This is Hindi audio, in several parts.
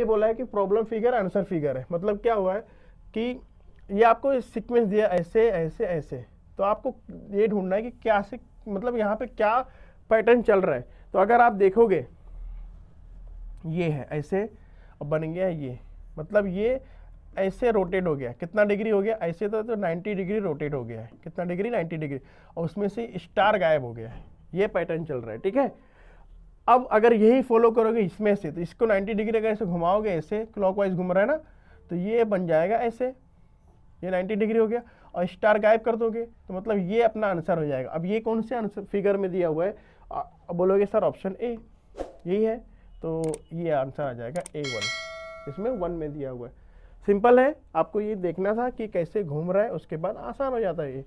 ये बोला है कि प्रॉब्लम फिगर आंसर फिगर है, मतलब क्या हुआ है कि ये आपको सीक्वेंस दिया ऐसे ऐसे ऐसे, तो आपको ये ढूंढना है कि क्या से मतलब यहाँ पे क्या पैटर्न चल रहा है। तो अगर आप देखोगे ये है ऐसे और बन गया ये, मतलब ये ऐसे रोटेट हो गया, कितना डिग्री हो गया ऐसे, तो 90 डिग्री रोटेट हो गया है, कितना डिग्री 90 डिग्री, और उसमें से स्टार गायब हो गया है, ये पैटर्न चल रहा है। ठीक है, अब अगर यही फॉलो करोगे इसमें से, तो इसको 90 डिग्री अगर ऐसे घुमाओगे, ऐसे क्लॉकवाइज घूम रहा है ना, तो ये बन जाएगा ऐसे, ये 90 डिग्री हो गया, और स्टार गायब कर दोगे तो मतलब ये अपना आंसर हो जाएगा। अब ये कौन से आंसर फिगर में दिया हुआ है, अब बोलोगे सर ऑप्शन ए यही है, तो ये आंसर आ जाएगा A1, इसमें 1 में दिया हुआ है। सिंपल है, आपको ये देखना था कि कैसे घूम रहा है, उसके बाद आसान हो जाता है ये।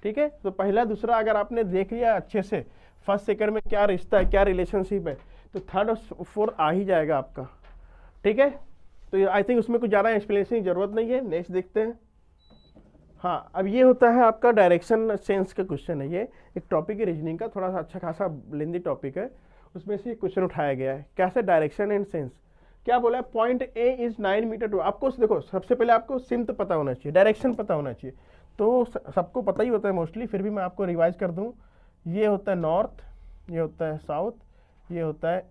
ठीक है, तो पहला दूसरा अगर आपने देख लिया अच्छे से, फर्स्ट सेकंड में क्या रिश्ता है, क्या रिलेशनशिप है, तो थर्ड और फोर्थ आ ही जाएगा आपका। ठीक है, तो आई थिंक उसमें कुछ ज़्यादा एक्सप्लेनेशन की जरूरत नहीं है। नेक्स्ट देखते हैं। हाँ, अब ये होता है आपका डायरेक्शन सेंस का क्वेश्चन है, ये एक टॉपिक है रीजनिंग का, थोड़ा सा अच्छा खासा लेंदी टॉपिक है, उसमें से क्वेश्चन उठाया गया है। कैसे डायरेक्शन एंड सेंस, क्या बोला है, point A is 9 metre to, आपको देखो सबसे पहले आपको सिम्त पता होना चाहिए, डायरेक्शन पता होना चाहिए, तो सबको पता ही होता है मोस्टली, फिर भी मैं आपको रिवाइज कर दूं। ये होता है नॉर्थ, ये होता है साउथ, ये होता है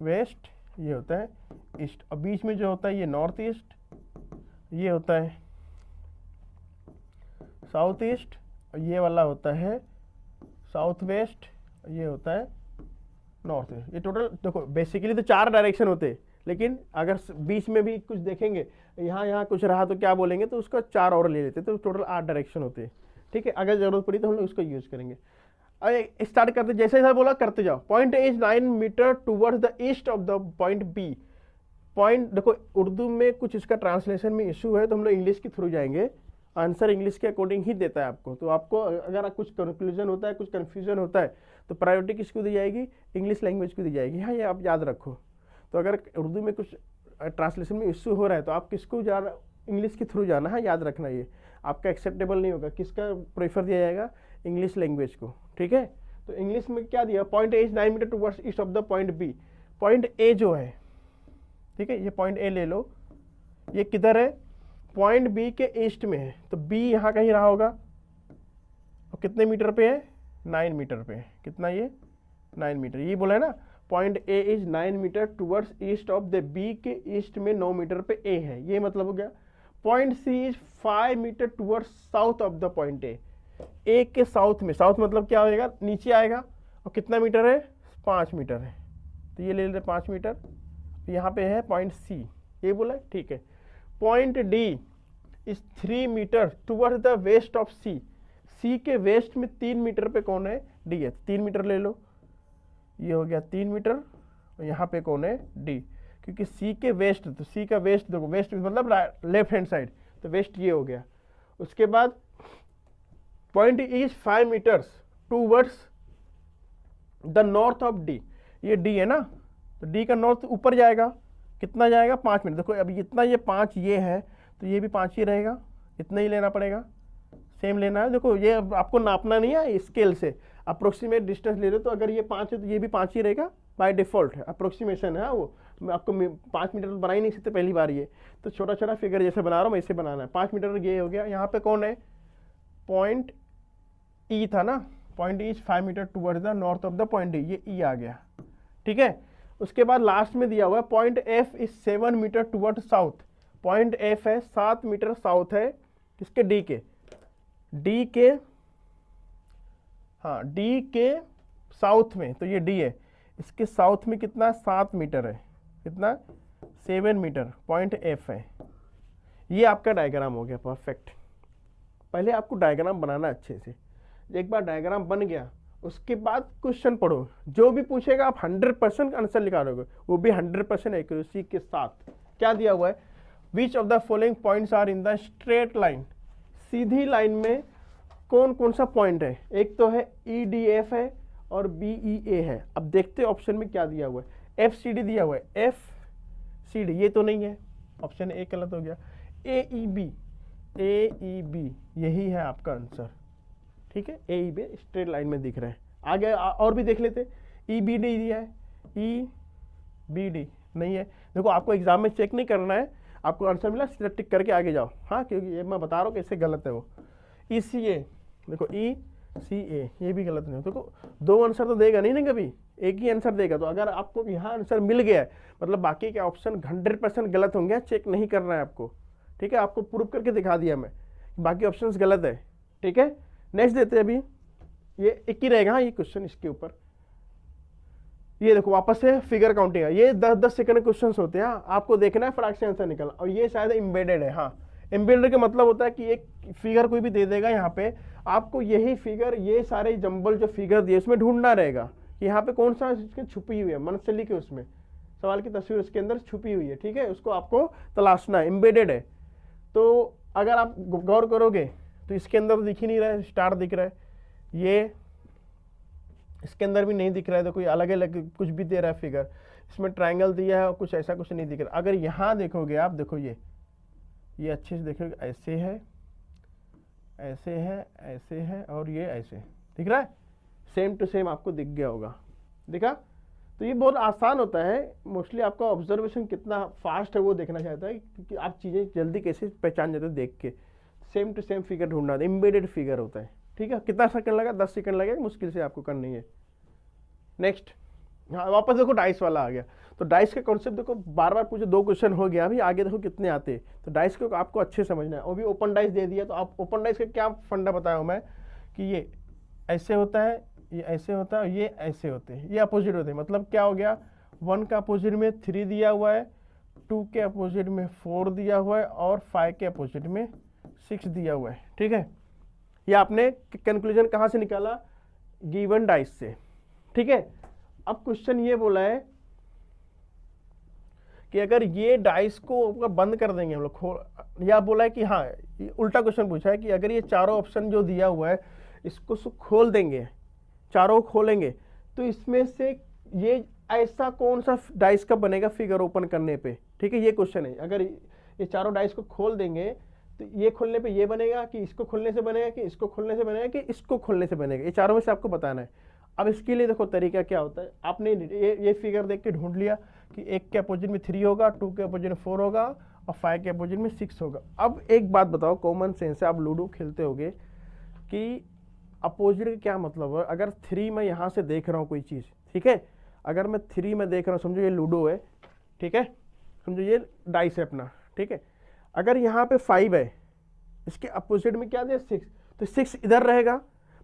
वेस्ट, ये होता है ईस्ट, और बीच में जो होता है ये नॉर्थ ईस्ट, ये होता है साउथ ईस्ट, और ये वाला होता है साउथ वेस्ट, ये होता है नॉर्थ ईस्ट। ये टोटल देखो बेसिकली तो 4 डायरेक्शन होते हैं, लेकिन अगर बीच में भी कुछ देखेंगे, यहाँ कुछ रहा तो क्या बोलेंगे, तो उसका 4 और ले लेते, तो टोटल 8 डायरेक्शन होते हैं। ठीक है, अगर जरूरत पड़ी तो हम लोग उसको यूज करेंगे। अरे स्टार्ट करते, जैसे जैसा बोला करते जाओ। Point A is 9 metre towards the east of the point B. Point देखो उर्दू में कुछ इसका ट्रांसलेशन में इशू है, तो हम लोग इंग्लिश के थ्रू जाएंगे, आंसर इंग्लिश के अकॉर्डिंग ही देता है आपको। तो आपको अगर कुछ कंक्लूजन होता है, कुछ कन्फ्यूजन होता है, तो प्रायोरिटी किसको दी जाएगी, इंग्लिश लैंग्वेज को दी जाएगी। हाँ, ये आप याद रखो। तो अगर उर्दू में कुछ ट्रांसलेशन में इशू हो रहा है, तो आप किसको इंग्लिश के थ्रू जाना है, याद रखना, ये आपका एक्सेप्टेबल नहीं होगा। किसका प्रेफर दिया जाएगा, इंग्लिश लैंग्वेज को। ठीक है, तो इंग्लिश में क्या दिया, point A is 9 metre towards east of the point B. Point A जो है, ठीक है, ये पॉइंट ए ले लो, ये किधर है, पॉइंट बी के ईस्ट में है, तो बी यहाँ कहीं रहा होगा, और कितने मीटर पे है, 9 मीटर पे है। कितना ये 9 मीटर, ये बोला है ना, point A is 9 metre towards east of the B के ईस्ट में 9 मीटर पे ए है, ये मतलब हो गया। Point C is 5 metre towards south of the point A के साउथ में, साउथ मतलब क्या होएगा, नीचे आएगा, और कितना मीटर है, 5 मीटर है, तो ये ले लेते 5 मीटर। यहाँ पे है पॉइंट सी, ये बोला है, ठीक है। Point D is 3 metre toward the west of C. C के वेस्ट में 3 मीटर पे कौन है, डी है, 3 मीटर ले लो, ये हो गया 3 मीटर, और यहाँ पे कौन है, डी, क्योंकि सी के वेस्ट, तो सी का वेस्ट देखो, वेस्ट मतलब लेफ्ट हैंड साइड, तो वेस्ट ये हो गया। उसके बाद point is 5 metres towards the north of D, ये डी है ना, तो डी का नॉर्थ ऊपर जाएगा, कितना जाएगा, 5 मीटर। देखो अभी इतना ये 5 ये है, तो ये भी 5 ही रहेगा, इतना ही लेना पड़ेगा, सेम लेना है। देखो ये आपको नापना नहीं है, स्केल से अप्रोक्सीमेट डिस्टेंस ले रहे हो, तो अगर ये 5 है तो ये भी 5 ही रहेगा, बाय डिफॉल्ट है, अप्रोक्सीमेशन है वो, मैं आपको 5 मीटर तो बना ही नहीं सकते पहली बार, ये तो छोटा छोटा फिगर जैसे बना रहा हूँ ऐसे बनाना है। 5 मीटर ये हो गया। यहाँ पे कौन है, पॉइंट ई था ना, point E is 5 metre towards the north of the point D, ये ई आ गया, ठीक है। उसके बाद लास्ट में दिया हुआ है point F is 7 metre toward south. Point F है 7 मीटर साउथ है किसके, डी के, डी के, हाँ डी के साउथ में, तो ये डी है, इसके साउथ में कितना 7 मीटर है, कितना 7 मीटर, पॉइंट एफ है। ये आपका डायग्राम हो गया परफेक्ट। पहले आपको डायग्राम बनाना अच्छे से, एक बार डायग्राम बन गया उसके बाद क्वेश्चन पढ़ो, जो भी पूछेगा आप 100% आंसर निकालोगे, वो भी 100% एक्यूरेसी के साथ। क्या दिया हुआ है, which of the following points are in the straight line, सीधी लाइन में कौन कौन सा पॉइंट है, एक तो है EDF है और BEA है। अब देखते हैं ऑप्शन में क्या दिया हुआ है, FCD दिया हुआ है, FCD ये तो नहीं है, ऑप्शन ए गलत हो गया। AEB यही है आपका आंसर, ठीक है। AEB स्ट्रेट लाइन में दिख रहे हैं। आगे और भी देख लेते, EBD दिया है, EBD नहीं है। देखो आपको एग्जाम में चेक नहीं करना है, आपको आंसर मिला सीधा टिक करके आगे जाओ। हाँ, क्योंकि ये मैं बता रहा हूँ कि इससे गलत है वो। ECA, देखो ECA ये भी गलत नहीं। देखो 2 आंसर तो देगा नहीं ना, कभी एक ही आंसर देगा। तो अगर आपको यहाँ आंसर मिल गया है मतलब बाकी के ऑप्शन 100% गलत होंगे, चेक नहीं करना है आपको। ठीक है, आपको प्रूव करके दिखा दिया मैं, बाकी ऑप्शन गलत है। ठीक है, नेक्स्ट देते हैं अभी, ये एक ही रहेगा। हाँ, ये क्वेश्चन इसके ऊपर, ये देखो वापस से फिगर काउंटिंग है। ये 10-10 सेकंड क्वेश्चन होते हैं, आपको देखना है फटाक से आंसर निकलना। और ये शायद एम्बेडेड है। हाँ, एम्बेडेड का मतलब होता है कि एक फिगर कोई भी दे देगा यहाँ पे, आपको यही फिगर, ये सारे जंबल जो फिगर दिए उसमें ढूंढना रहेगा कि यहाँ पे कौन सा छुपी हुई है, मन से लिखे उसमें सवाल की तस्वीर उसके अंदर छुपी हुई है। ठीक है, उसको आपको तलाशना है, एम्बेडेड है। तो अगर आप गौर करोगे तो इसके अंदर दिख ही नहीं रहा है, स्टार दिख रहा है, ये इसके अंदर भी नहीं दिख रहा है। तो कोई अलग अलग कुछ भी दे रहा है फिगर, इसमें ट्रायंगल दिया है और कुछ ऐसा कुछ नहीं दिख रहा। अगर यहाँ देखोगे आप, देखो ये अच्छे से देखोगे, ऐसे है, ऐसे है, ऐसे है और ये ऐसे दिख रहा है, सेम टू सेम आपको दिख गया होगा। दिखा? तो ये बहुत आसान होता है। मोस्टली आपका ऑब्जर्वेशन कितना फास्ट है वो देखना चाहता है कि आप चीज़ें जल्दी कैसे पहचान जाते हैं देख के। सेम टू सेम फिगर ढूंढना, एम्बेडेड फिगर होता है। ठीक है, कितना सेकंड लगा? 10 सेकंड लगेगा, मुश्किल से आपको करनी है। नेक्स्ट, हाँ वापस देखो डाइस वाला आ गया। तो डाइस का कॉन्सेप्ट देखो, बार बार पूछे, 2 क्वेश्चन हो गया, अभी आगे देखो कितने आते हैं। तो डाइस को आपको अच्छे समझना है। वो भी ओपन डाइस दे दिया, तो आप ओपन डाइस का क्या फंडा बताया हूँ मैं कि ये ऐसे होता है, ये ऐसे होता है, ये ऐसे होते हैं, ये अपोजिट होते हैं। मतलब क्या हो गया, 1 का अपोजिट में 3 दिया हुआ है, 2 के अपोजिट में 4 दिया हुआ है और 5 के अपोजिट में 6 दिया हुआ है। ठीक है, ये आपने कंक्लूजन कहाँ से निकाला? गिवन डाइस से। ठीक है, अब क्वेश्चन ये बोला है कि अगर ये डाइस को बंद कर देंगे हम लोग, या बोला है कि हाँ, उल्टा क्वेश्चन पूछा है कि अगर ये चारों ऑप्शन जो दिया हुआ है इसको खोल देंगे, चारों खोलेंगे, तो इसमें से ये ऐसा कौन सा डाइस का बनेगा फिगर ओपन करने पे? ठीक है, ये क्वेश्चन है। अगर ये चारों डाइस को खोल देंगे तो ये खोलने पे ये बनेगा, कि इसको खोलने से बनेगा, कि इसको खोलने से बनेगा, कि इसको खोलने से बनेगा। ये चारों में से आपको बताना है। अब इसके लिए देखो तरीका क्या होता है। आपने ये फिगर देख के ढूंढ लिया कि 1 के अपोजिट में 3 होगा, 2 के अपोजिट में 4 होगा और 5 के अपोजिट में 6 होगा। अब एक बात बताओ, कॉमन सेंस से आप लूडो खेलते होगे कि अपोजिट का क्या मतलब है। अगर 3 में यहाँ से देख रहा हूँ कोई चीज़, ठीक है, अगर मैं 3 में देख रहा हूँ, समझो ये लूडो है, ठीक है, समझो ये डाइस है अपना, ठीक है। अगर यहाँ पे 5 है, इसके अपोजिट में क्या दिया 6, तो 6 इधर रहेगा।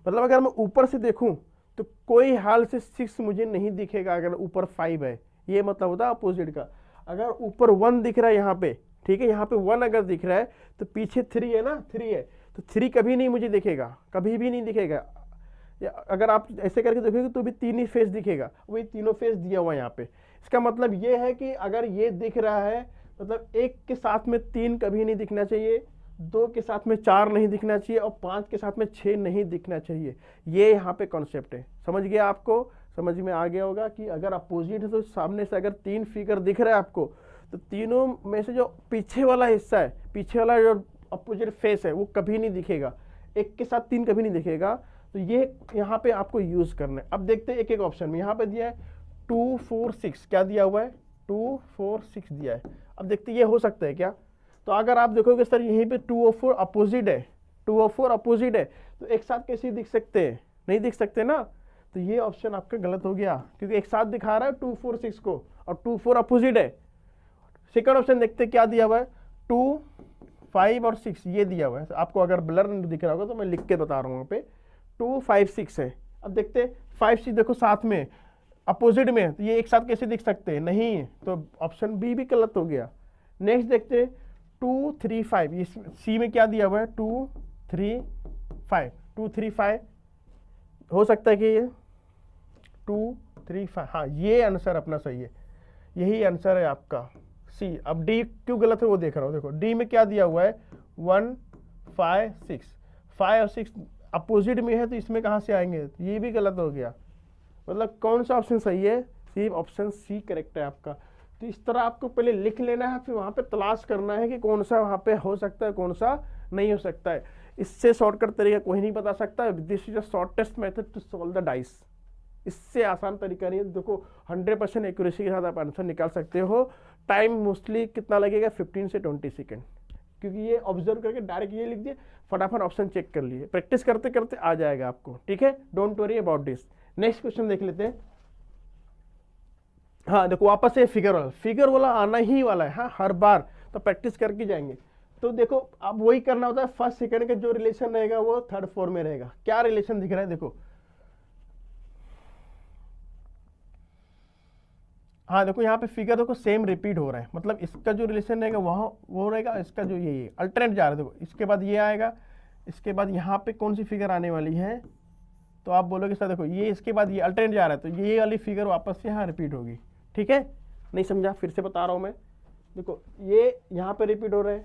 मतलब अगर मैं ऊपर से देखूं तो कोई हाल से 6 मुझे नहीं दिखेगा अगर ऊपर 5 है। ये मतलब होता है अपोजिट का। अगर ऊपर 1 दिख रहा है यहाँ पे, ठीक है, यहाँ पे 1 अगर दिख रहा है तो पीछे 3 है ना, 3 है, तो 3 कभी नहीं मुझे दिखेगा, कभी भी नहीं दिखेगा। अगर आप ऐसे करके देखोगे तो भी 3 ही फेस दिखेगा, वही तीनों फेस दिया हुआ है यहाँ पे। इसका मतलब ये है कि अगर ये दिख रहा है मतलब 1 के साथ में 3 कभी नहीं दिखना चाहिए, 2 के साथ में 4 नहीं दिखना चाहिए और 5 के साथ में 6 नहीं दिखना चाहिए। ये यहाँ पे कॉन्सेप्ट है। समझ गया? आपको समझ में आ गया होगा कि अगर अपोजिट है तो सामने से अगर 3 फिगर दिख रहा है आपको, तो तीनों में से जो पीछे वाला हिस्सा है, पीछे वाला जो अपोजिट फेस है, वो कभी नहीं दिखेगा। 1 के साथ 3 कभी नहीं दिखेगा। तो ये यहाँ पे आपको यूज करना है। अब देखते हैं एक एक ऑप्शन में। यहाँ पे दिया है 2 4 6, क्या दिया हुआ है? 2 4 6 दिया है। अब देखते ये हो सकता है क्या? तो अगर आप देखोगे सर यहीं पे 2 और 4 अपोजिट है, 2 और 4 अपोजिट है, तो एक साथ कैसे दिख सकते हैं? नहीं दिख सकते ना। तो ये ऑप्शन आपका गलत हो गया, क्योंकि एक साथ दिखा रहा है 2 4 6 को और 2 4 अपोजिट है। सेकंड ऑप्शन देखते क्या दिया हुआ है? 2 5 और 6 ये दिया हुआ है। आपको अगर ब्लर दिख रहा होगा तो मैं लिख के बता रहा हूँ, यहाँ पे 2 5 6 है। अब देखते 5 6 देखो साथ में अपोजिट में, तो ये एक साथ कैसे दिख सकते हैं? नहीं, तो ऑप्शन बी भी गलत हो गया। नेक्स्ट देखते 2 3 5, ये सी में क्या दिया हुआ है? 2 3 5, 2 3 5 हो सकता है कि ये 2 3 5, हाँ ये आंसर अपना सही है, यही आंसर है आपका सी। अब डी क्यों गलत है वो देख रहा हूँ। देखो डी में क्या दिया हुआ है? 1 5 6, 5 और 6 अपोजिट में है, तो इसमें कहाँ से आएंगे? तो ये भी गलत हो गया। मतलब कौन सा ऑप्शन सही है? सिर्फ ऑप्शन सी करेक्ट है आपका। तो इस तरह आपको पहले लिख लेना है, फिर वहाँ पे तलाश करना है कि कौन सा वहाँ पे हो सकता है, कौन सा नहीं हो सकता है। इससे शॉर्टकट तरीका कोई नहीं बता सकता। This is the shortest method to solve the dice. इससे आसान तरीका नहीं है। देखो 100% एक्यूरेसी के साथ आप आंसर निकाल सकते हो। टाइम मोस्टली कितना लगेगा, 15 से 20 सेकेंड, क्योंकि ये ऑब्जर्व करके डायरेक्ट ये लिख दिए, फटाफट ऑप्शन चेक कर लिए, प्रैक्टिस करते करते आ जाएगा आपको, ठीक है। Don't worry about this. Next question देख लेते हैं। हाँ देखो वापस से फिगर वाला आना ही वाला है, हाँ हर बार, तो प्रैक्टिस करके जाएंगे। तो देखो अब वही करना होता है, फर्स्ट सेकंड का जो रिलेशन रहेगा वो थर्ड फोर में रहेगा। क्या रिलेशन दिख रहा है देखो, हाँ देखो यहाँ पे फिगर देखो सेम रिपीट हो रहा है, मतलब इसका जो रिलेशन रहेगा वहाँ वो रहेगा, इसका जो ये अल्टरनेट जा रहा है। देखो इसके बाद ये आएगा, इसके बाद यहाँ पे कौन सी फिगर आने वाली है, तो आप बोलोगे सर देखो ये इसके बाद ये अल्टरनेट जा रहा है, तो ये वाली फिगर वापस से यहाँ रिपीट होगी, ठीक है। नहीं समझा, फिर से बता रहा हूँ मैं। देखो ये यहाँ पे रिपीट हो रहा है,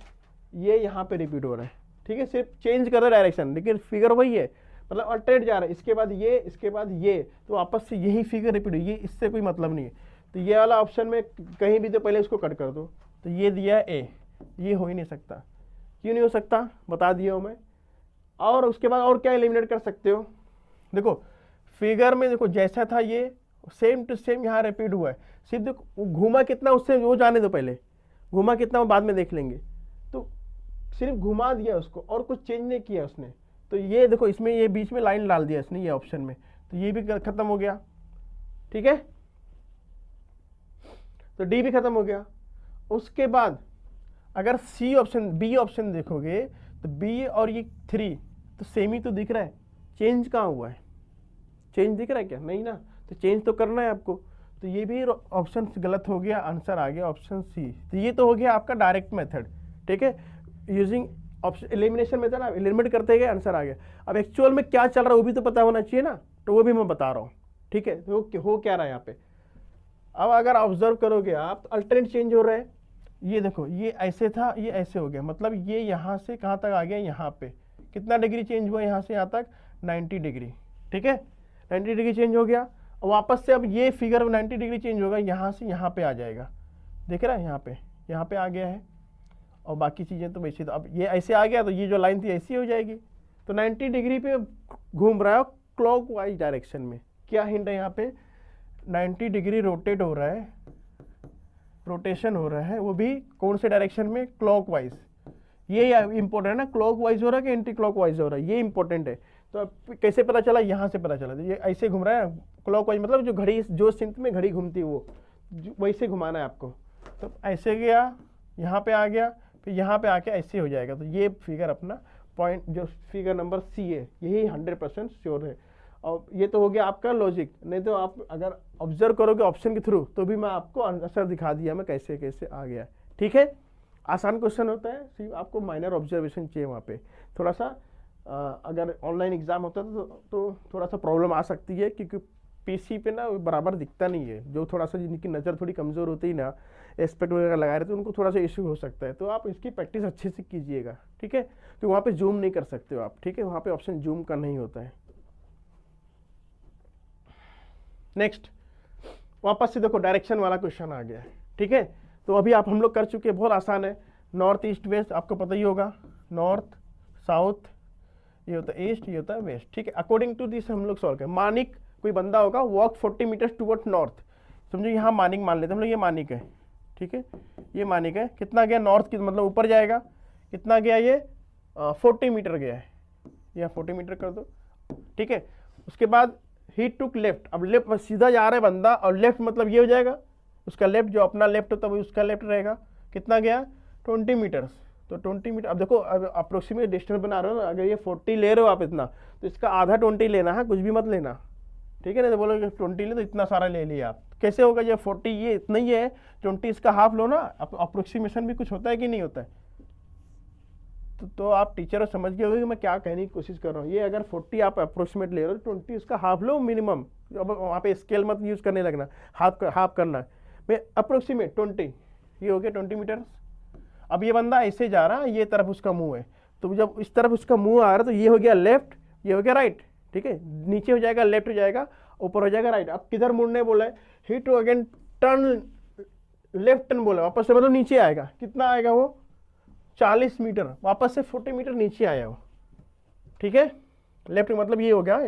ये यहाँ पे रिपीट हो रहा है, ठीक है, सिर्फ चेंज कर रहा है डायरेक्शन, लेकिन फिगर वही है, मतलब अल्टरनेट जा रहा है। इसके बाद ये, इसके बाद ये, तो वापस से यही फिगर रिपीट हुई, ये इससे कोई मतलब नहीं है। तो ये वाला ऑप्शन में कहीं भी तो पहले इसको कट कर दो, तो ये दिया ए, ये हो ही नहीं सकता। क्यों नहीं हो सकता, बता दिया हूँ मैं। और उसके बाद और क्या एलिमिनेट कर सकते हो, देखो फिगर में देखो जैसा था ये सेम टू सेम यहाँ रिपीट हुआ है, सिर्फ देखो घुमा कितना उससे वो जाने दो, पहले घुमा कितना वो बाद में देख लेंगे। तो सिर्फ घुमा दिया उसको और कुछ चेंज नहीं किया उसने, तो ये देखो इसमें ये बीच में लाइन डाल दिया इसने ये ऑप्शन में, तो ये भी खत्म हो गया, ठीक है। तो डी भी खत्म हो गया। उसके बाद अगर सी ऑप्शन, बी ऑप्शन देखोगे तो बी और ये 3 तो सेम ही तो दिख रहा है, चेंज कहाँ हुआ है, चेंज दिख रहा है क्या, नहीं ना, तो चेंज तो करना है आपको। तो ये भी ऑप्शन गलत हो गया, आंसर आ गया ऑप्शन सी। तो ये तो हो गया आपका डायरेक्ट मेथड, ठीक है, यूजिंग ऑप्शन एलिमिनेशन मेथड, आप एलिमिनेट करते गए आंसर आ गया। अब एक्चुअल में क्या चल रहा है वो भी तो पता होना चाहिए ना, तो वो भी मैं बता रहा हूँ, ठीक है। तो हो क्या रहा है यहाँ पे, अब अगर ऑब्जर्व करोगे आप तो अल्टरनेट चेंज हो रहा है। ये देखो ये ऐसे था, ये ऐसे हो गया, मतलब ये यहाँ से कहाँ तक आ गया, यहाँ पे कितना डिग्री चेंज हुआ, यहाँ से यहाँ तक 90 डिग्री, ठीक है, 90 डिग्री चेंज हो गया। और वापस से अब ये फिगर 90 डिग्री चेंज होगा, यहाँ से यहाँ पे आ जाएगा, देख रहा है यहाँ पे आ गया है। और बाकी चीज़ें तो वैसे, तो अब ये ऐसे आ गया तो ये जो लाइन थी ऐसी हो जाएगी। तो 90 डिग्री पे घूम रहा है क्लॉक वाइज डायरेक्शन में। क्या हिंट है यहाँ पे, 90 डिग्री रोटेट हो रहा है, रोटेशन हो रहा है, वो भी कौन से डायरेक्शन में, क्लॉक वाइज। ये इंपॉर्टेंट है ना, क्लॉक वाइज हो रहा है कि एंटी क्लॉक वाइज हो रहा है, ये इंपॉर्टेंट है। तो अब कैसे पता चला, यहाँ से पता चला, तो ये ऐसे घूम रहा है क्लॉक वाइज, मतलब जो घड़ी, जो सिंथ में घड़ी घूमती है वो वैसे घुमाना है आपको। तो ऐसे गया, यहाँ पे आ गया, फिर यहाँ पे आके ऐसे हो जाएगा। तो ये फिगर अपना पॉइंट, जो फिगर नंबर सी है, यही 100% श्योर है। और ये तो हो गया आपका लॉजिक, नहीं तो आप अगर ऑब्जर्व करोगे ऑप्शन के थ्रू तो भी मैं आपको आंसर दिखा दिया मैं कैसे कैसे आ गया, ठीक है। आसान क्वेश्चन होता है, सिर्फ आपको माइनर ऑब्जर्वेशन चाहिए वहाँ पे। थोड़ा सा अगर ऑनलाइन एग्जाम होता है तो थोड़ा सा प्रॉब्लम आ सकती है, क्योंकि पीसी पे ना बराबर दिखता नहीं है, जो थोड़ा सा जिनकी नज़र थोड़ी कमज़ोर होती है ना, एस्पेक्ट वगैरह लगा रहे तो उनको थोड़ा सा इश्यू हो सकता है। तो आप इसकी प्रैक्टिस अच्छे से कीजिएगा, ठीक है, तो वहाँ पे जूम नहीं कर सकते हो आप, ठीक है, वहाँ पे ऑप्शन जूम का नहीं होता है। नेक्स्ट वापस से देखो डायरेक्शन वाला क्वेश्चन आ गया है, ठीक है। तो अभी आप हम लोग कर चुके हैं, बहुत आसान है। नॉर्थ ईस्ट वेस्ट आपको पता ही होगा, नॉर्थ साउथ ये होता है ईस्ट, ये होता है वेस्ट, ठीक है। अकॉर्डिंग टू दिस हम लोग सॉल्व करें। मानिक कोई बंदा होगा, वॉक 40 मीटर्स टुवर्ड नॉर्थ, समझो यहाँ मानिक मान लेते हम लोग, ये मानिक है, ठीक है, ये मानिक है। कितना गया नॉर्थ की, मतलब ऊपर जाएगा, कितना गया ये 40 मीटर गया है, या 40 मीटर कर दो, ठीक है। उसके बाद ही टुक लेफ्ट, अब लेफ्ट सीधा जा रहा है बंदा, और लेफ्ट मतलब ये हो जाएगा उसका लेफ्ट, जो अपना लेफ्ट होता है वो उसका लेफ्ट रहेगा। कितना गया 20 मीटर्स, तो 20 मीटर। अब देखो अब अप्रोक्सीमेट डिस्टेंस बना रहे हो ना, अगर ये 40 ले रहे हो आप इतना, तो इसका आधा 20 लेना है, कुछ भी मत लेना, ठीक है ना। तो बोलोगे 20 ले तो इतना सारा ले लिया आप, कैसे होगा, ये 40 ये इतना ही है, 20 इसका हाफ लो ना। अप्रोक्सीमेशन भी कुछ होता है कि नहीं होता है, तो आप टीचर समझ गए होगे कि मैं क्या कहने की कोशिश कर रहा हूँ। ये अगर 40 आप अप्रोक्सीमेट ले रहे हो, 20 इसका हाफ लो मिनिमम। अब वहाँ पे स्केल मत यूज़ करने लगना, हाफ करना है। मैं अप्रोक्सीमेट 20, ये हो गया 20 मीटर। अब ये बंदा ऐसे जा रहा है, ये तरफ उसका मुंह है, तो जब इस तरफ उसका मुंह आ रहा है तो ये हो गया लेफ्ट, ये हो गया राइट, ठीक है। नीचे हो जाएगा लेफ्ट, हो जाएगा ऊपर हो जाएगा राइट। अब किधर मुड़ने बोला है, he to again turn left turn बोला, वापस से मतलब नीचे आएगा। कितना आएगा वो 40 मीटर, वापस से 40 मीटर नीचे आया वो, ठीक है। लेफ्ट मतलब ये हो गया,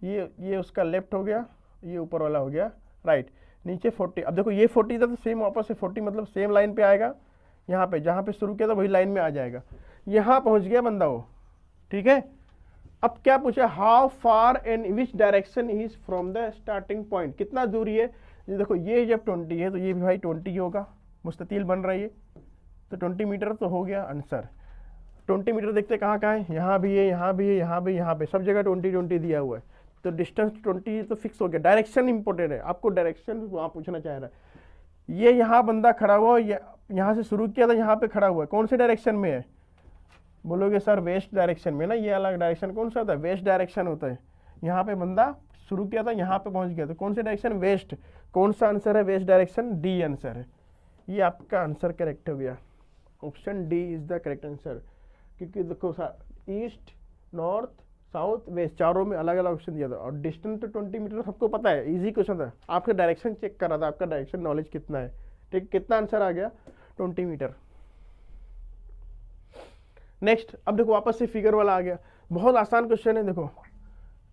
ये उसका लेफ्ट हो गया, ये ऊपर वाला हो गया राइट, नीचे 40। अब देखो ये 40 था तो सेम वापस से 40 मतलब सेम लाइन पे आएगा, यहाँ पे जहाँ पे शुरू किया था वही लाइन में आ जाएगा, यहाँ पहुँच गया बंदा वो, ठीक है। अब क्या पूछा, how far and which direction is from the starting point, कितना दूरी है। ये देखो ये जब 20 है तो ये भी भाई 20 होगा, मुस्ततील बन रहा है ये, तो 20 मीटर तो हो गया आंसर। 20 मीटर देखते कहाँ कहाँ है, यहाँ भी है, यहाँ भी है, यहाँ भी, यहाँ पे सब जगह 20 दिया हुआ है, तो डिस्टेंस 20 तो फिक्स हो गया। डायरेक्शन इंपॉर्टेंट है, आपको डायरेक्शन वहाँ पूछना चाह रहा है। ये यहाँ बंदा खड़ा हुआ, यहाँ से शुरू किया था, यहाँ पे खड़ा हुआ है, कौन से डायरेक्शन में है, बोलोगे सर वेस्ट डायरेक्शन में ना, ये अलग डायरेक्शन कौन सा होता है, वेस्ट डायरेक्शन होता है। यहाँ पे बंदा शुरू किया था, यहाँ पे पहुँच गया, तो कौन से डायरेक्शन, वेस्ट। कौन सा आंसर है, वेस्ट डायरेक्शन, डी आंसर है। ये आपका आंसर करेक्ट हो गया, option D is the correct answer. क्योंकि देखो ईस्ट, नॉर्थ, साउथ, वेस्ट चारों में अलग अलग ऑप्शन दिया था, और डिस्टेंस तो 20 मीटर सबको पता है, इजी क्वेश्चन था। आपका डायरेक्शन चेक कर रहा था, आपका डायरेक्शन नॉलेज कितना है, ठीक। कितना आंसर आ गया, 20 मीटर। नेक्स्ट, अब देखो वापस से फिगर वाला आ गया, बहुत आसान क्वेश्चन है। देखो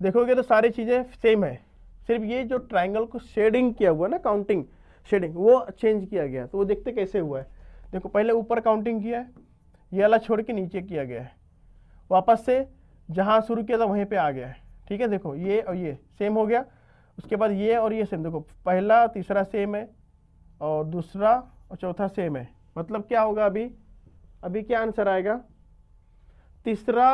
देखोगे तो सारी चीज़ें सेम है, सिर्फ ये जो ट्राइंगल को शेडिंग किया हुआ है ना, काउंटिंग शेडिंग वो चेंज किया गया, तो वो देखते कैसे हुआ है। देखो पहले ऊपर काउंटिंग किया है, ये वाला छोड़ के नीचे किया गया है, वापस से जहाँ शुरू किया था वहीं पे आ गया है, ठीक है। देखो ये और ये सेम हो गया, उसके बाद ये और ये सेम, देखो पहला तीसरा सेम है, और दूसरा और चौथा सेम है, मतलब क्या होगा अभी क्या आंसर आएगा, तीसरा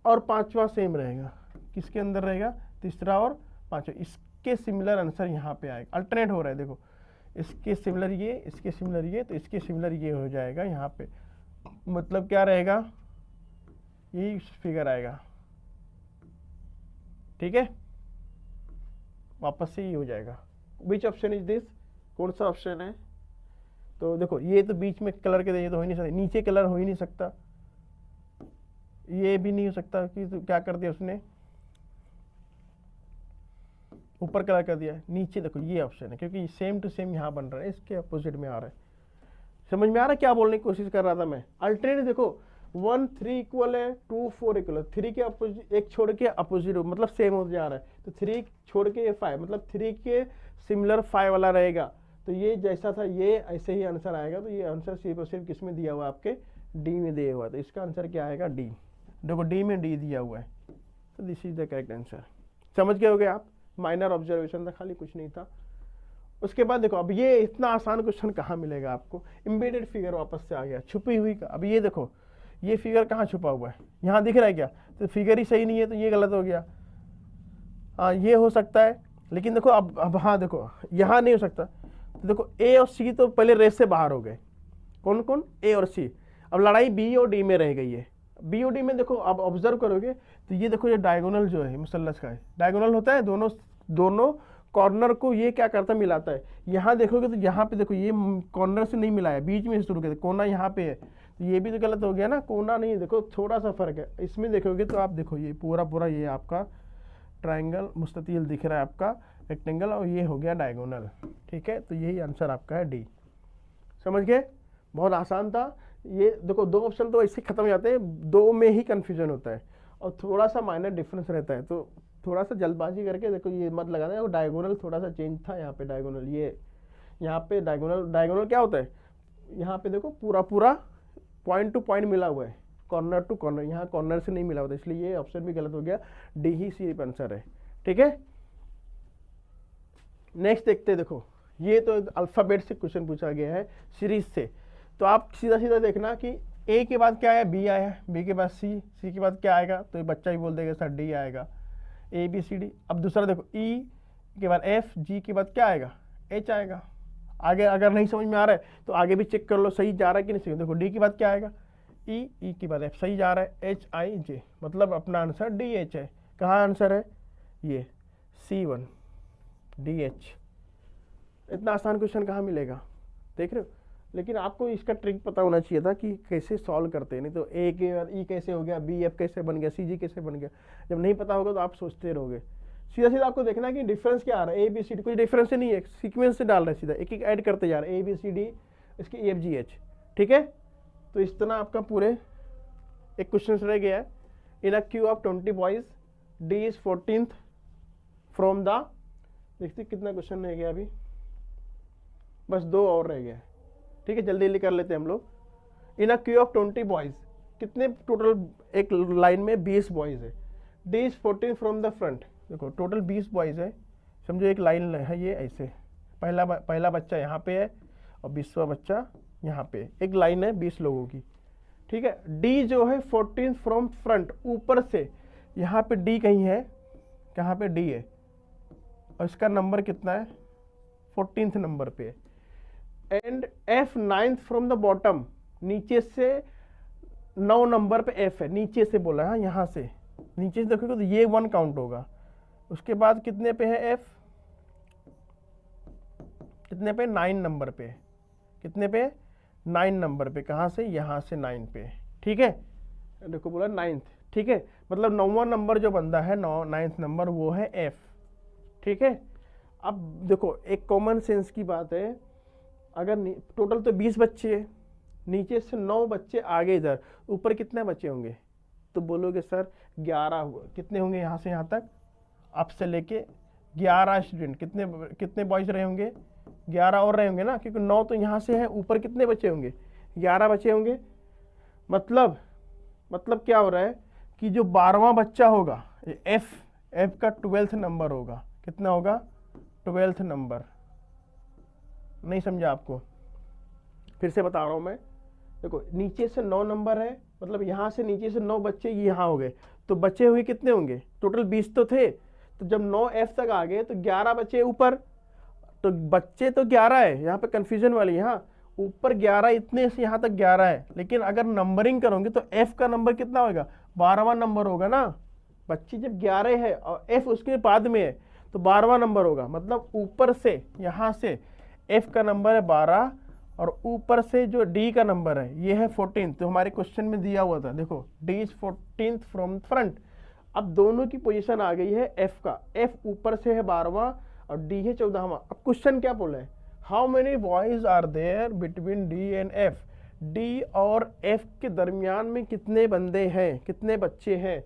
और पांचवा सेम रहेगा। किसके अंदर रहेगा, तीसरा और पांचवा, इसके सिमिलर आंसर यहाँ पे आएगा। अल्टरनेट हो रहा है, देखो इसके सिमिलर ये, इसके सिमिलर ये, तो इसके सिमिलर ये हो जाएगा यहाँ पे, मतलब क्या रहेगा, यही फिगर आएगा, ठीक है। वापस से ये हो जाएगा। विच ऑप्शन इज दिस, कौन सा ऑप्शन है, तो देखो ये तो बीच में कलर के ये तो हो ही नहीं सकता, नीचे कलर हो ही नहीं सकता, ये भी नहीं हो सकता कि तो क्या कर दिया उसने, ऊपर कलर कर दिया, नीचे देखो ये ऑप्शन है, क्योंकि सेम टू सेम यहाँ बन रहा है, इसके अपोजिट में आ रहा है। समझ में आ रहा है क्या बोलने की कोशिश कर रहा था मैं। अल्टरनेट देखो 1 3 इक्वल है, 2 4 इक्वल है, 3 के अपोजिट, एक छोड़ के अपोजिट मतलब सेम हो जा रहा है, तो 3 छोड़ के ये 5, मतलब 3 के सिमिलर 5 वाला रहेगा, तो ये जैसा था ये ऐसे ही आंसर आएगा। तो ये आंसर सिर्फ और सिर्फ किस में दिया हुआ है, आपके डी में दिया हुआ है, तो इसका आंसर क्या आएगा, डी। देखो डी में डी दिया हुआ है, तो this is the correct answer. समझ गए होगे आप, माइनर ऑब्जर्वेशन था, खाली कुछ नहीं था। उसके बाद देखो अब ये इतना आसान क्वेश्चन कहाँ मिलेगा आपको, एम्बेडेड फिगर वापस से आ गया, छुपी हुई का। अब ये देखो ये फिगर कहाँ छुपा हुआ है, यहाँ दिख रहा है क्या, तो फिगर ही सही नहीं है, तो ये गलत हो गया। हाँ ये हो सकता है, लेकिन देखो अब हाँ देखो यहाँ नहीं हो सकता, तो देखो ए और सी तो पहले रेस से बाहर हो गए, कौन कौन, ए और सी। अब लड़ाई बी और डी में रह गई है। बी और डी में देखो अब ऑब्जर्व करोगे तो ये देखो ये डायगोनल जो है मुसल्लस का है, डायगोनल होता है, दोनों कॉर्नर को ये क्या करता है, मिलाता है। यहाँ देखोगे तो यहाँ पे देखो ये कॉर्नर से नहीं मिलाया, बीच में से शुरू किया, कोना यहाँ पे है, तो ये भी तो गलत हो गया ना, कोना नहीं, देखो थोड़ा सा फर्क है। इसमें देखोगे तो आप देखो ये पूरा ये आपका ट्राइंगल मुस्ततील दिख रहा है, आपका रेक्टेंगल, और ये हो गया डायगोनल, ठीक है। तो यही आंसर आपका है डी। समझ गए, बहुत आसान था ये। देखो दो ऑप्शन तो ऐसे खत्म हो जाते हैं, दो में ही कंफ्यूजन होता है और थोड़ा सा माइनर डिफरेंस रहता है, तो थोड़ा सा जल्दबाजी करके देखो ये मत लगाना है। डायगोनल थोड़ा सा चेंज था, यहाँ पे डायगोनल, ये यहाँ पे डायगोनल क्या होता है, यहाँ पे देखो पूरा पॉइंट टू पॉइंट मिला हुआ है, कॉर्नर टू कॉर्नर, यहाँ कॉर्नर से नहीं मिला हुआ था, इसलिए ये ऑप्शन भी गलत हो गया, डी ही सी आंसर है, ठीक है। नेक्स्ट देखते हैं, देखो ये तो अल्फाबेट से क्वेश्चन पूछा गया है सीरीज से, तो आप सीधा सीधा देखना कि ए के बाद क्या आया, बी आया, बी के बाद सी, सी के बाद क्या आएगा, तो ये बच्चा ही बोल देगा सर डी आएगा, ए बी सी डी। अब दूसरा देखो ई के बाद एफ, जी के बाद क्या आएगा, एच आएगा। आगे अगर नहीं समझ में आ रहा है तो आगे भी चेक कर लो सही जा रहा है कि नहीं सही। देखो डी के बाद क्या आएगा, ई के बाद एफ, सही जा रहा है, एच आई जे, मतलब अपना आंसर डी एच है। कहाँ आंसर है, ये C1 डी एच। इतना आसान क्वेश्चन कहाँ मिलेगा, देख रहे हो। लेकिन आपको इसका ट्रिक पता होना चाहिए था कि कैसे सॉल्व करते हैं, नहीं तो ए के बाद ई कैसे हो गया, बी एफ कैसे बन गया, सी जी कैसे बन गया। जब नहीं पता होगा तो आप सोचते रहोगे। सीधा सीधा आपको देखना है कि डिफरेंस क्या आ रहा है, ए बी सी डी, कोई डिफरेंस नहीं है, सीक्वेंस से डाल रहे हैं, सीधा एक एक ऐड करते जा रहे हैं, ए बी सी डी, इसके ई एफ जी एच, ठीक है। तो इस तरह आपका पूरे एक क्वेश्चन रह गया है। In a queue of 20 boys D is 14th from the देखते कितना क्वेश्चन रह गया अभी, बस 2 और रह गया। ठीक है, जल्दी जल्दी कर लेते हैं हम लोग। इन अ क्यू ऑफ 20 बॉयज, कितने टोटल एक लाइन में 20 बॉयज है। D is 14 from the front. देखो टोटल 20 बॉयज है, समझो एक लाइन है ये ऐसे, पहला बच्चा यहाँ पे है और 20वां बच्चा यहाँ पे, एक लाइन है 20 लोगों की। ठीक है, डी जो है 14 फ्रॉम फ्रंट, ऊपर से यहाँ पे डी कहीं है, कहाँ पे डी है, और इसका नंबर कितना है 14th नंबर पे। And F 9th from the bottom, नीचे से 9 नंबर पे एफ है, नीचे से बोला है, यहाँ से नीचे से देखोगे तो ये 1 काउंट होगा। उसके बाद कितने पे है एफ, कितने पे 9 नंबर पे, कितने पे 9 नंबर पे, कहाँ से, यहाँ से 9 पे। ठीक है, देखो बोला 9th। ठीक है, मतलब 9वां नंबर जो बंदा है 9th नंबर वो है एफ। ठीक है, अब देखो एक कॉमन सेंस की बात है, अगर टोटल तो 20 बच्चे हैं, नीचे से 9 बच्चे आगे, इधर ऊपर कितने बच्चे होंगे, तो बोलोगे सर 11 कितने होंगे यहाँ से यहाँ तक, आपसे लेके 11 स्टूडेंट, कितने बॉयज रहे होंगे, 11 और रहे होंगे ना, क्योंकि 9 तो यहाँ से है, ऊपर कितने बचे होंगे, 11 बचे होंगे। मतलब क्या हो रहा है कि जो 12वां बच्चा होगा एफ का 12th नंबर होगा, कितना होगा 12th नंबर। नहीं समझा आपको, फिर से बता रहा हूं मैं। देखो नीचे से 9 नंबर है, मतलब यहाँ से नीचे से 9 बच्चे यहाँ हो गए, तो बचे हुए कितने होंगे, टोटल 20 तो थे, तो जब 9 एफ तक आ गए तो 11 बचे ऊपर, तो बच्चे तो 11 है, यहाँ पे कंफ्यूजन वाली, यहाँ ऊपर 11, इतने से यहाँ तक 11 है, लेकिन अगर नंबरिंग करोगे तो एफ का नंबर कितना होगा, 12वां नंबर होगा ना। बच्चे जब 11 है और एफ उसके बाद में है तो 12वां नंबर होगा, मतलब ऊपर से यहाँ से एफ का नंबर है 12 और ऊपर से जो डी का नंबर है ये है 14, तो हमारे क्वेश्चन में दिया हुआ था, देखो D is 14th from front. अब दोनों की पोजीशन आ गई है एफ का, एफ ऊपर से है 12वां और डी है 14वां। अब क्वेश्चन क्या बोला है, how many boys are there between D and F, D और एफ के दरमियान में कितने बंदे हैं, कितने बच्चे हैं।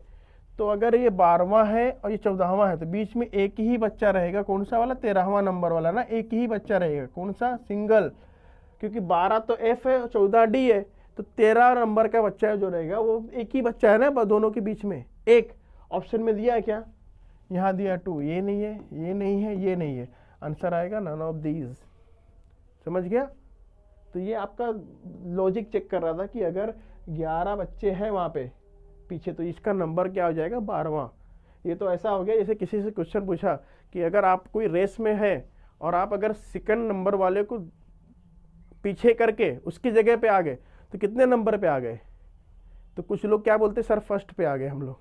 तो अगर ये 12वां है और ये 14वां है तो बीच में एक ही बच्चा रहेगा, कौन सा वाला, 13वां नंबर वाला ना, एक ही बच्चा रहेगा, कौन सा, सिंगल, क्योंकि 12 तो एफ है और 14 डी है, तो 13 नंबर का बच्चा जो रहेगा वो एक ही बच्चा है ना दोनों के बीच में। एक ऑप्शन में दिया है क्या, यहाँ दिया 2, ये नहीं है, ये नहीं है, ये नहीं है, आंसर आएगा नन ऑफ दीज। समझ गया, तो ये आपका लॉजिक चेक कर रहा था कि अगर 11 बच्चे हैं वहाँ पे पीछे तो इसका नंबर क्या हो जाएगा 12वां। ये तो ऐसा हो गया जैसे किसी से क्वेश्चन पूछा कि अगर आप कोई रेस में है और आप अगर सेकंड नंबर वाले को पीछे करके उसकी जगह पे आ गए तो कितने नंबर पे आ गए, तो कुछ लोग क्या बोलते हैं सर फर्स्ट पे आ गए हम लोग।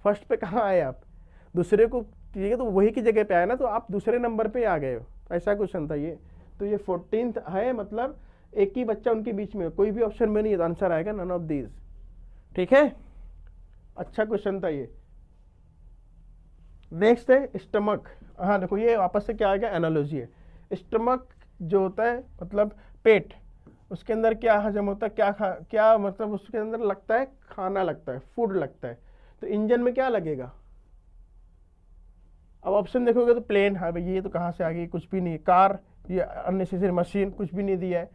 फर्स्ट पे कहाँ आए आप, दूसरे को किए तो वही की जगह पे आए ना, तो आप दूसरे नंबर पे आ गए हो, ऐसा क्वेश्चन था ये। तो ये 14th है, मतलब एक ही बच्चा उनके बीच में, कोई भी ऑप्शन में नहीं है, तो आंसर आएगा नन ऑफ दीज। ठीक है, अच्छा क्वेश्चन था ये। नेक्स्ट है स्टमक। हाँ देखो ये वापस से क्या आ गया, एनालॉजी है। स्टमक जो होता है मतलब पेट, उसके अंदर क्या हजम होता है, क्या मतलब उसके अंदर लगता है, खाना लगता है, फूड लगता है। तो इंजन में क्या लगेगा, अब ऑप्शन देखोगे तो प्लेन, हाँ भाई ये तो कहाँ से आ गई, कुछ भी नहीं। कार, ये अननेसेसरी मशीन, कुछ भी नहीं दिया है,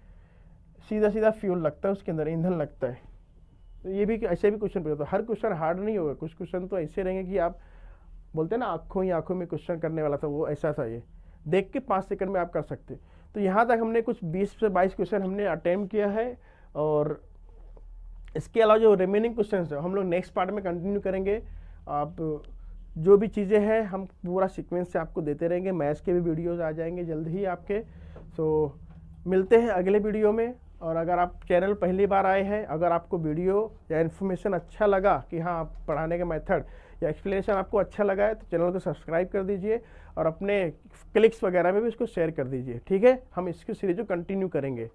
सीधा सीधा फ्यूल लगता है उसके अंदर, ईंधन लगता है। तो ये भी ऐसे भी क्वेश्चन पूछा, तो हर क्वेश्चन हार्ड नहीं होगा, कुछ क्वेश्चन तो ऐसे रहेंगे कि आप बोलते हैं ना आंखों ही आंखों में क्वेश्चन करने वाला था, वो ऐसा था, ये देख के 5 सेकंड में आप कर सकते। तो यहाँ तक हमने कुछ 20 से 22 क्वेश्चन हमने अटेम्प्ट किया है, और इसके अलावा जो रिमेनिंग क्वेश्चन है हम लोग नेक्स्ट पार्ट में कंटिन्यू करेंगे। आप जो भी चीज़ें हैं हम पूरा सीक्वेंस से आपको देते रहेंगे, मैथ्स के भी वीडियोज़ आ जाएंगे जल्द ही आपके। तो मिलते हैं अगले वीडियो में, और अगर आप चैनल पहली बार आए हैं, अगर आपको वीडियो या इन्फॉर्मेशन अच्छा लगा कि हाँ आप पढ़ाने का मेथड या एक्सप्लेनेशन आपको अच्छा लगा है, तो चैनल को सब्सक्राइब कर दीजिए और अपने क्लिक्स वगैरह में भी इसको शेयर कर दीजिए। ठीक है, हम इसकी सीरीज को कंटिन्यू करेंगे।